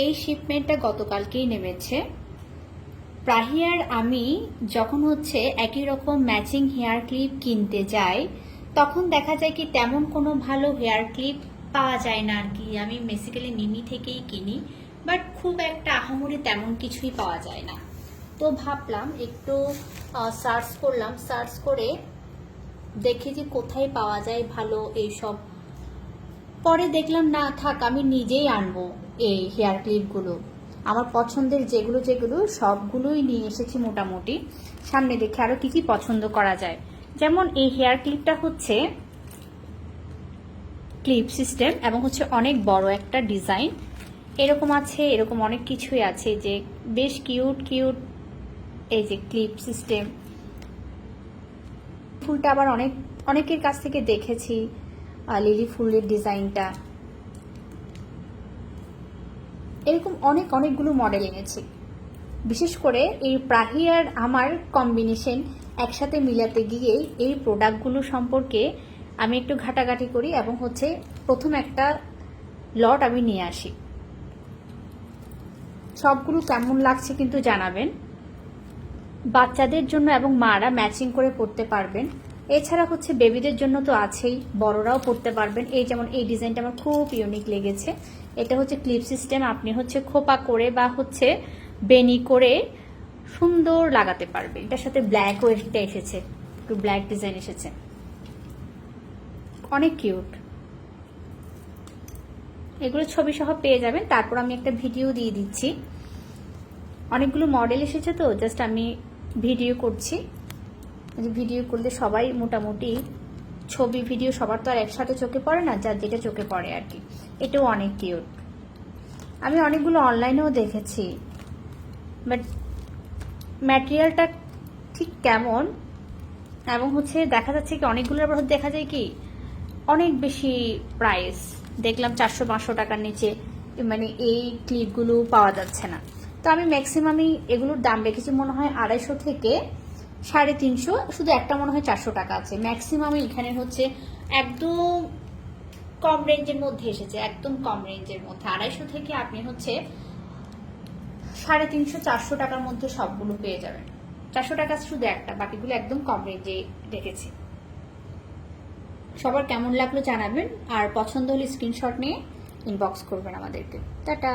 এই শিপমেন্টটা গতকালকেই নেমেছে। প্রাহিয়ার আমি যখন হচ্ছে একই রকম ম্যাচিং হেয়ার ক্লিপ কিনতে যাই, তখন দেখা যায় কি তেমন কোনো ভালো হেয়ার ক্লিপ পাওয়া যায় না আর কি। আমি বেসিক্যালি মিমি থেকেই কিনি, বাট খুব একটা আহামরি তেমন কিছুই পাওয়া যায় না। তো ভাবলাম একটু সার্চ করলাম, সার্চ করে দেখি যে কোথায় পাওয়া যায় ভালো এইসব। পরে দেখলাম না থাক, আমি নিজেই আনবো এই হেয়ার ক্লিপগুলো। আমার পছন্দের যেগুলো যেগুলো সবগুলোই নিয়ে এসেছি মোটামুটি। সামনে দেখে আরো কি কি পছন্দ করা যায়। যেমন এই হেয়ার ক্লিপটা হচ্ছে ক্লিপ সিস্টেম এবং হচ্ছে অনেক বড় একটা ডিজাইন এরকম আছে, এরকম অনেক কিছুই আছে যে বেশ কিউট কিউট। এই যে ক্লিপ সিস্টেম ফুলটা আবার অনেকের কাছ থেকে দেখেছি লিলি ফুলের ডিজাইনটা, এরকম অনেকগুলো মডেল এনেছি। বিশেষ করে এই প্রাহি আর আমার কম্বিনেশন একসাথে মিলাতে গিয়ে এই প্রোডাক্টগুলো সম্পর্কে আমি একটু ঘাটাঘাটি করি এবং হচ্ছে প্রথম একটা লট আমি নিয়ে আসি। সবগুলো কেমন লাগছে কিন্তু জানাবেন। বাচ্চাদের জন্য এবং মারা ম্যাচিং করে পরতে পারবেন। এছাড়া হচ্ছে বেবিদের জন্য তো আছেই, বড়রাও পরতে পারবেন। এই যেমন এই ডিজাইনটা আমার খুব ইউনিক লেগেছে। এটা হচ্ছে ক্লিপ সিস্টেম, আপনি হচ্ছে খোপা করে বা হচ্ছে বেনি করে সুন্দর লাগাতে পারবে। এটার সাথে ব্ল্যাক ওয়েটটা এসেছে, একটু ব্ল্যাক ডিজাইন এসেছে, অনেক কিউট। এগুলো ছবি সহ পেয়ে যাবেন, তারপর আমি একটা ভিডিও দিয়ে দিচ্ছি। অনেকগুলো মডেল এসেছে তো জাস্ট আমি ভিডিও করছি। ভিডিও করলে সবাই মোটামুটি ছবি ভিডিও সবার তো আর একসাথে চোখে পড়ে না, যার যেটা চোখে পড়ে আর কি। এটাও অনেক কিউট। আমি অনেকগুলো অনলাইনেও দেখেছি, বাট ম্যাটেরিয়ালটা ঠিক কেমন এবং হচ্ছে দেখা যাচ্ছে কি অনেকগুলোর আবার দেখা যায় কি অনেক বেশি প্রাইস, দেখলাম 400-500 টাকার নিচে মানে এই ক্লিপগুলো পাওয়া যাচ্ছে না। তো আমি ম্যাক্সিমামই এগুলোর দাম রেখেছি মনে হয় 250 থেকে 350, শুধু একটা মনে হয় 400 টাকা আছে। ম্যাক্সিমাম এখানে হচ্ছে একদম কম রেঞ্জের মধ্যে এসেছে, একদম কম রেঞ্জের মধ্যে 250 থেকে আপনি হচ্ছে 350-400 টাকার মধ্যে সবগুলো পেয়ে যাবেন। 400 টাকা শুধু একটা, বাকিগুলো একদম কম রেঞ্জে রেখেছি। সবার কেমন লাগলো জানাবেন, আর পছন্দ হলে স্ক্রিনশট নিয়ে ইনবক্স করবেন আমাদেরকে। টাটা।